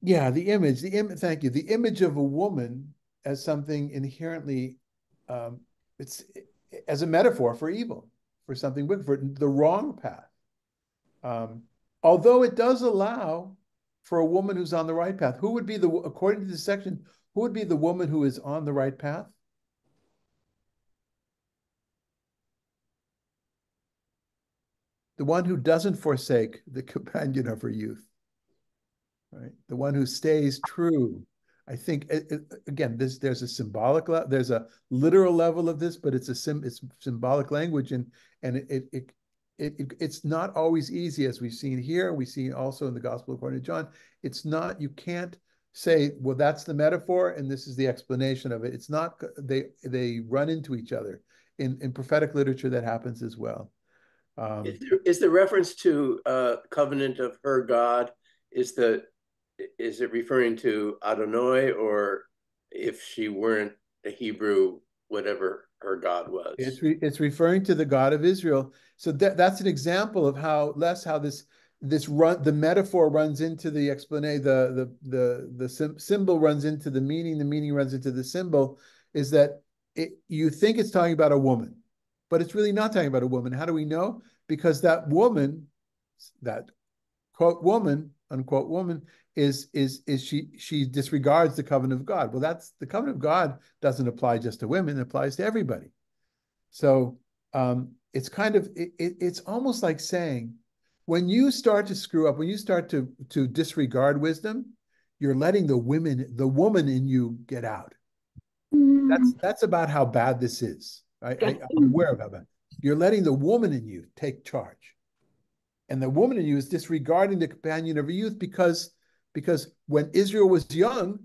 Yeah, the image. Thank you. The image of a woman as something inherently, it's as a metaphor for evil, for something wicked, for the wrong path. Although it does allow for a woman who's on the right path. Who would be according to this section, who would be the woman who is on the right path? The one who doesn't forsake the companion of her youth, right? The one who stays true. I think again, there's a symbolic there's a literal level of this, but it's symbolic language, and it's not always easy, as we've seen here. We see also in the Gospel according to John. It's not, you can't say, well, that's the metaphor and this is the explanation of it. It's not, they run into each other. In prophetic literature, that happens as well. Is the reference to covenant of her God, is it referring to Adonai, or if she weren't a Hebrew, whatever her God was? It's referring to the God of Israel. So that's an example of how the metaphor runs into the explanation, the symbol runs into the meaning runs into the symbol, is that you think it's talking about a woman, but it's really not talking about a woman. How do we know? Because that woman, that quote woman, unquote woman, is she disregards the covenant of God. Well, that's the covenant of God doesn't apply just to women, it applies to everybody. So it's kind of it's almost like saying, when you start to screw up, when you start to disregard wisdom, you're letting the woman in you get out. That's about how bad this is. I'm aware of how bad. You're letting the woman in you take charge. And the woman in you is disregarding the companion of her youth, because when Israel was young,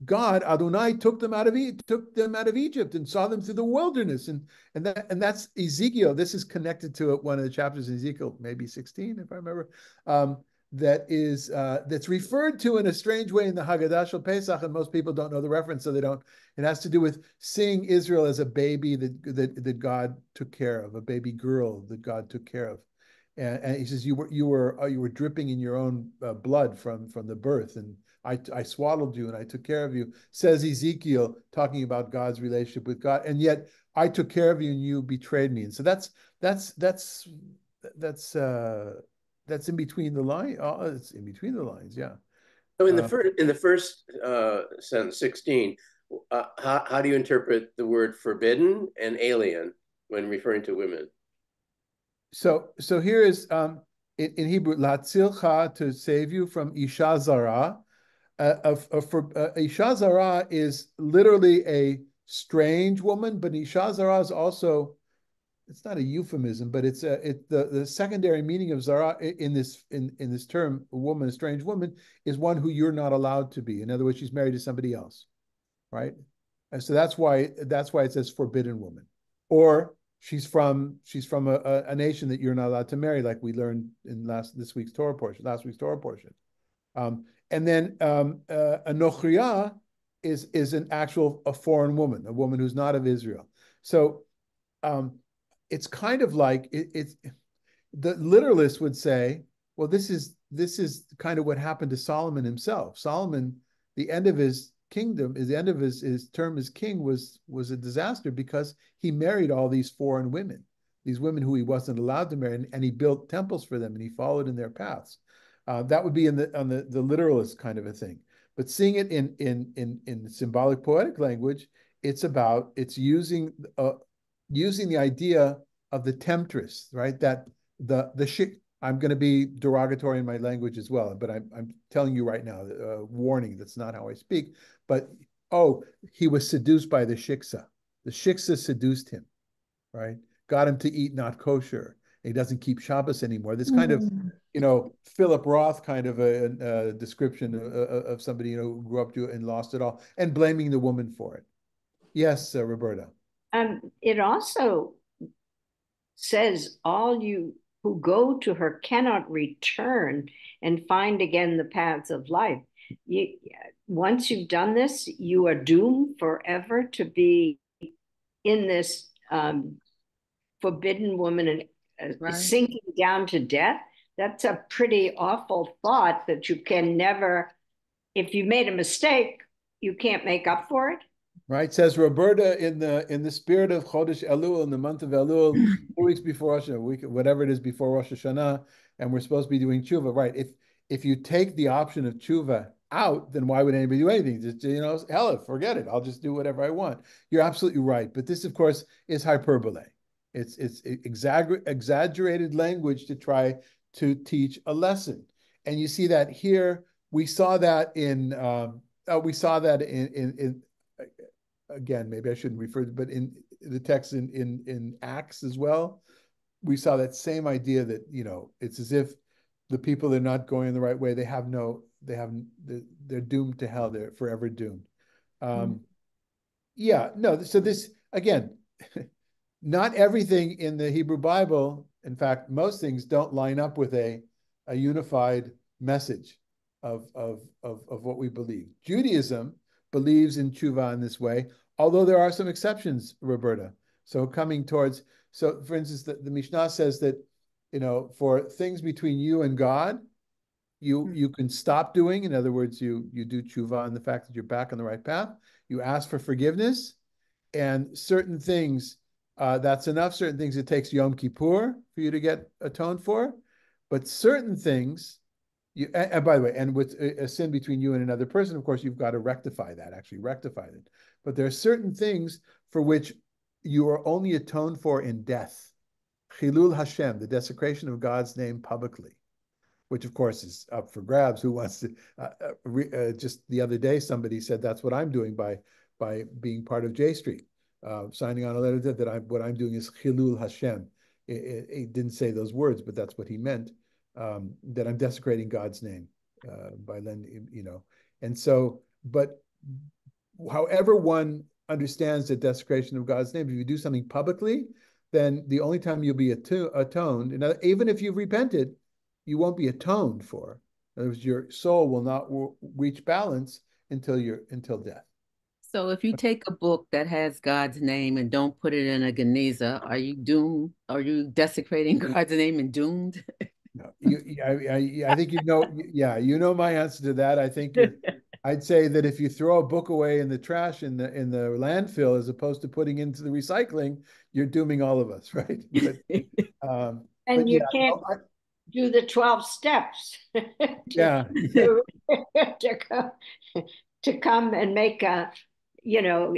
God, Adonai, took them out of Egypt and saw them through the wilderness. And that's Ezekiel. This is connected to one of the chapters in Ezekiel, maybe 16, if I remember. That's referred to in a strange way in the Haggadah Shel Pesach, and most people don't know the reference, so they don't. It has to do with seeing Israel as a baby that God took care of, a baby girl that God took care of. And he says, you were dripping in your own blood from the birth, and I swaddled you and I took care of you, says Ezekiel, talking about God's relationship with God. And yet I took care of you and you betrayed me. And so that's in between the line. Oh, it's in between the lines, yeah. So in the first sentence, 16, how do you interpret the word forbidden and alien when referring to women? So here is in Hebrew, latzilcha, to save you from isha zara. Isha zara is literally a strange woman, but isha zara is also, it's not a euphemism, but it's the secondary meaning of zara in this term, a woman, a strange woman, is one who you're not allowed to be. In other words, she's married to somebody else, right? And so that's why it says forbidden woman, or she's from a nation that you're not allowed to marry, like we learned in last week's Torah portion. And then a nochriya is a foreign woman, a woman who's not of Israel. So it's kind of like the literalist would say, well, this is kind of what happened to Solomon himself. Solomon, the end of his kingdom, the end of his term as king was a disaster, because he married all these foreign women, these women who he wasn't allowed to marry, and he built temples for them and he followed in their paths. That would be on the literalist kind of a thing. But seeing it in symbolic poetic language, it's using the idea of the temptress, right? That I'm going to be derogatory in my language as well, but I'm telling you right now, warning, that's not how I speak. But he was seduced by the shiksa. The shiksa seduced him, right? Got him to eat not kosher. He doesn't keep Shabbos anymore. This kind of, Philip Roth kind of a description of somebody who grew up to it and lost it all, and blaming the woman for it. Yes, Roberta. It also says all you who go to her cannot return and find again the paths of life. Once you've done this, you are doomed forever to be in this forbidden woman and sinking down to death. That's a pretty awful thought, that you can never, if you made a mistake, you can't make up for it. Right, says Roberta, in the spirit of Chodesh Elul, in the month of Elul, 4 weeks before Rosh Hashanah, whatever it is before Rosh Hashanah, and we're supposed to be doing tshuva, right? If you take the option of tshuva out, then why would anybody do anything? Just hell, forget it. I'll just do whatever I want. You're absolutely right, but this, of course, is hyperbole. It's exaggerated language to try to teach a lesson, and you see that here. We saw that in again, maybe I shouldn't refer to, but in the text in Acts as well, we saw that same idea that, it's as if the people that are not going the right way, they're doomed to hell. They're forever doomed. Yeah, no. So this, again, not everything in the Hebrew Bible, in fact, most things don't line up with a unified message of what we believe. Judaism believes in tshuva in this way, although there are some exceptions, Roberta. So for instance, the Mishnah says that, for things between you and God, you can stop doing. In other words, you do tshuva on the fact that you're back on the right path. You ask for forgiveness, and certain things, that's enough. Certain things it takes Yom Kippur for you to get atoned for, but certain things, and by the way, and with a sin between you and another person, of course, you've got to rectify that, actually rectify it. But there are certain things for which you are only atoned for in death. Chilul Hashem, the desecration of God's name publicly, which of course is up for grabs. Who wants to, just the other day, somebody said, that's what I'm doing by being part of J Street, signing on a letter that what I'm doing is Chilul Hashem. It didn't say those words, but that's what he meant, that I'm desecrating God's name by then, and so, but however one understands the desecration of God's name, if you do something publicly, then the only time you'll be atoned, and even if you've repented, you won't be atoned for. In other words, your soul will not reach balance until death. So if you take a book that has God's name and don't put it in a Geniza, are you doomed? Are you desecrating God's name and doomed? No, I think yeah, my answer to that. I think I'd say that if you throw a book away in the trash in the landfill as opposed to putting into the recycling, you're dooming all of us, right? And you can't do the 12 steps to come and make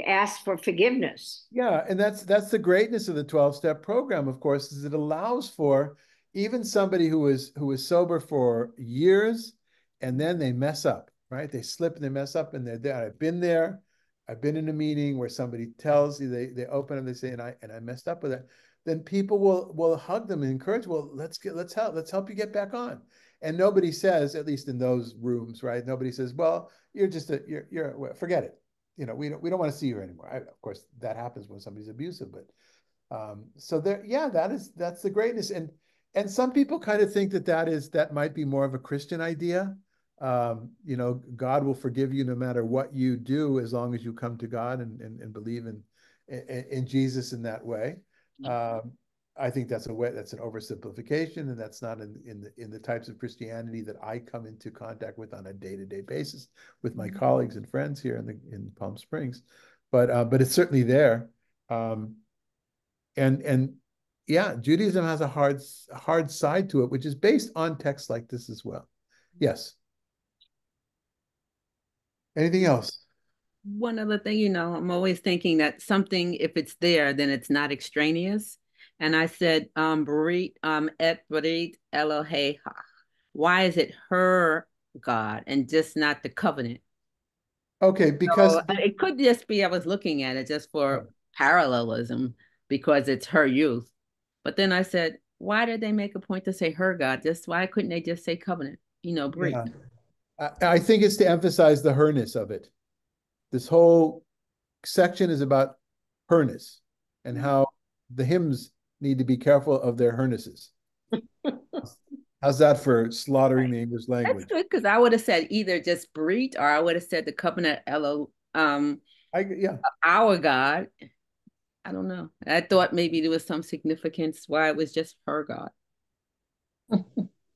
ask for forgiveness. Yeah, and that's the greatness of the 12-step program, of course, is it allows for even somebody who is sober for years and then they mess up, right? They slip and they mess up and they're there. I've been there. I've been in a meeting where somebody tells you, they open and they say, and I messed up with it. Then people will hug them and encourage, well, let's help you get back on. And nobody says, at least in those rooms, right? Nobody says, well, you're forget it. We don't want to see you anymore. Of course, that happens when somebody's abusive, but so there, yeah, that's the greatness. And some people kind of think that might be more of a Christian idea. God will forgive you no matter what you do, as long as you come to God and believe in Jesus in that way. I think that's an oversimplification, and that's not in the types of Christianity that I come into contact with on a day-to-day basis with my colleagues and friends here in Palm Springs, but it's certainly there, and yeah, Judaism has a hard side to it, which is based on texts like this as well. Yes. Anything else? One other thing, I'm always thinking that something, if it's there, then it's not extraneous. And I said, Barit, et Barit Eloheha. Why is it her God and just not the covenant? Okay, because so it could just be, I was looking at it just for parallelism, because it's her youth. But then I said, why did they make a point to say her God? Why couldn't they just say covenant? Barit. Yeah. I think it's to emphasize the herness of it. This whole section is about herness and how the hymns need to be careful of their hernesses. How's that for slaughtering the English language? That's good, because I would have said either just Brit, or I would have said the covenant our God. I don't know. I thought maybe there was some significance why it was just her God.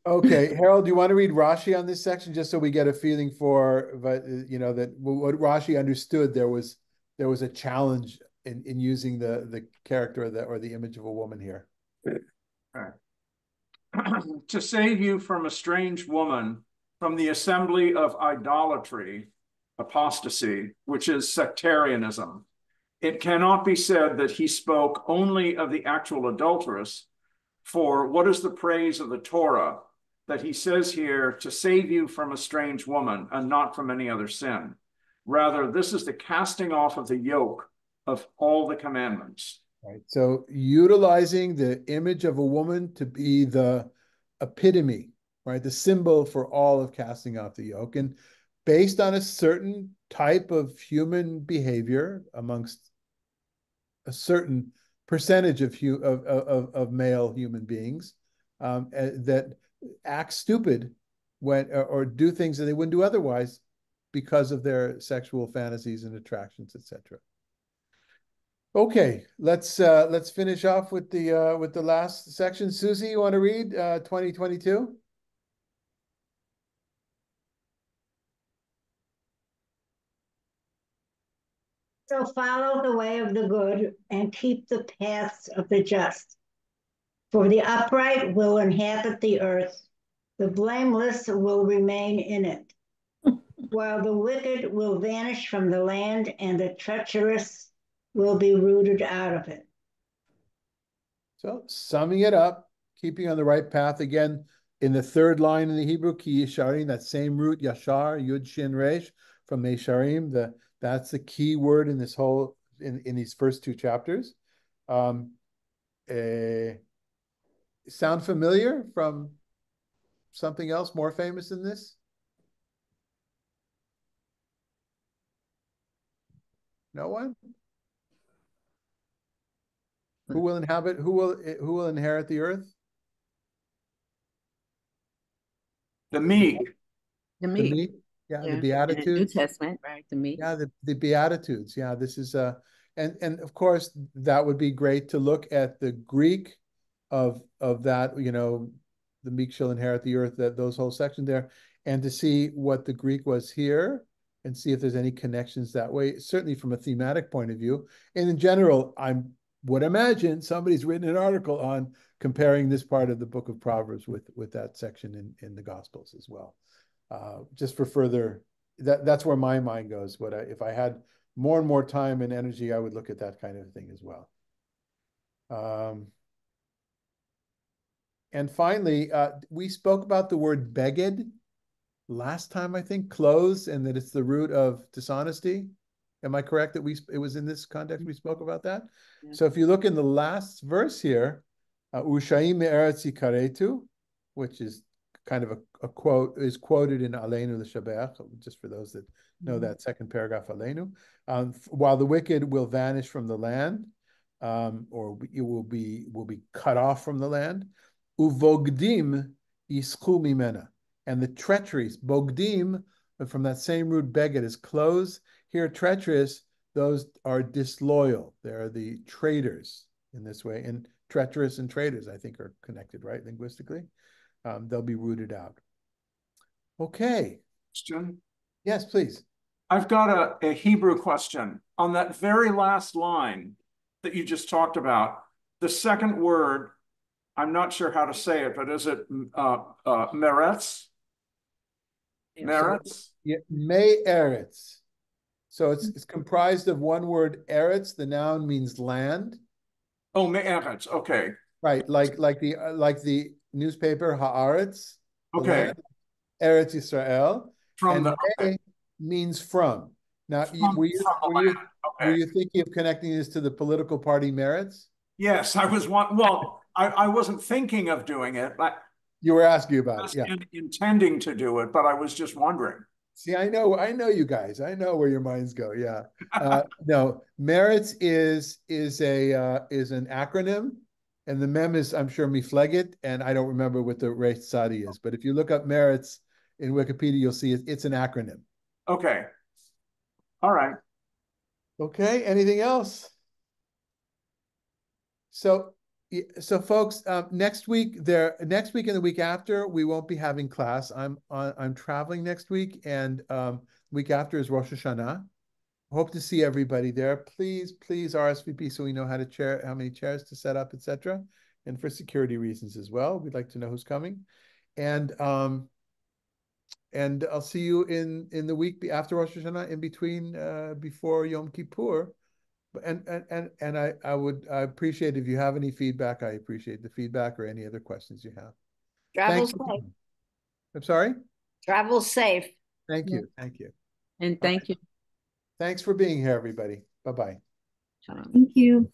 Okay, Harold, do you want to read Rashi on this section just so we get a feeling for, that what Rashi understood? There was a challenge in using the character or the image of a woman here. Right. To save you from a strange woman, from the assembly of idolatry, apostasy, which is sectarianism. It cannot be said that he spoke only of the actual adulteress, for what is the praise of the Torah that he says here to save you from a strange woman and not from any other sin? Rather, this is the casting off of the yoke of all the commandments. Right. So utilizing the image of a woman to be the epitome, right? The symbol for all of casting off the yoke. And based on a certain type of human behavior amongst a certain percentage of male human beings that act stupid when or do things that they wouldn't do otherwise because of their sexual fantasies and attractions, etc. Okay, let's finish off with the last section. Susie, you want to read 2022? So follow the way of the good and keep the paths of the just. For the upright will inhabit the earth, the blameless will remain in it, while the wicked will vanish from the land and the treacherous will be rooted out of it. So summing it up, keeping on the right path again, in the third line in the Hebrew, ki yisharim, that same root, yashar, yud, shin, resh, from Mesharim, that's the key word in this whole, in these first two chapters. Sound familiar from something else more famous than this? No one? Who will inhabit, who will inherit the earth? The meek. The The meek. meek? Yeah, the In the New Beatitudes. Testament, right? The meek. Yeah, the Beatitudes. Yeah, this is and of course that would be great to look at the Greek of that, you know, the meek shall inherit the earth, that those whole section there, and to see what the Greek was here and see if there's any connections that way, certainly from a thematic point of view. And in general, I would imagine somebody's written an article on comparing this part of the book of Proverbs with that section in the Gospels as well. Just for further, that's where my mind goes. If I had more and more time and energy, I would look at that kind of thing as well. And finally, we spoke about the word beged last time, I think, clothes, and that it's the root of dishonesty. Am I correct that it was in this context we spoke about that? Yeah. So if you look in the last verse here, Ushaim me'eretz yikaretu, which is kind of a quote, is quoted in Aleinu l'Shabeach, just for those that know that second paragraph, Aleinu. While the wicked will vanish from the land, or it will be cut off from the land. Uvogdim yischu mimena, and the treacheries, bogdim, from that same root beged, is clothes. Here, treacherous, those are disloyal. They are the traitors in this way, and treacherous and traitors, I think, are connected, right, linguistically. They'll be rooted out. Okay. Question? Yes, please. I've got a Hebrew question. On that very last line that you just talked about, the second word, I'm not sure how to say it, but is it meretz? Meretz? So, yeah, me'eretz. So it's comprised of one word, eretz. The noun means land. Oh, me'eretz. Okay. Right, like the newspaper Haaretz. Okay. Land, Eretz Yisrael. From and me means from. Now, were you thinking of connecting this to the political party Meretz? Yes, I was one. Well, I wasn't thinking of doing it, but you were asking about it. Yeah, intending to do it, but I was just wondering. See, I know you guys. I know where your minds go. Yeah. No, Meretz is an acronym, and the mem is, I'm sure, mifleget, and I don't remember what the Resh Tzadi is. But if you look up Meretz in Wikipedia, you'll see it's an acronym. Okay. All right. Okay. Anything else? So folks, next week and the week after, we won't be having class. I'm traveling next week, and week after is Rosh Hashanah. Hope to see everybody there. Please RSVP so we know how many chairs to set up, etc. And for security reasons as well, we'd like to know who's coming. And I'll see you in the week after Rosh Hashanah, in between before Yom Kippur. And I appreciate if you have any feedback. I appreciate the feedback or any other questions you have. Travel safe. I'm sorry? Travel safe. Thank you. Thank you. And thank you. Thanks for being here, everybody. Bye-bye. Thank you.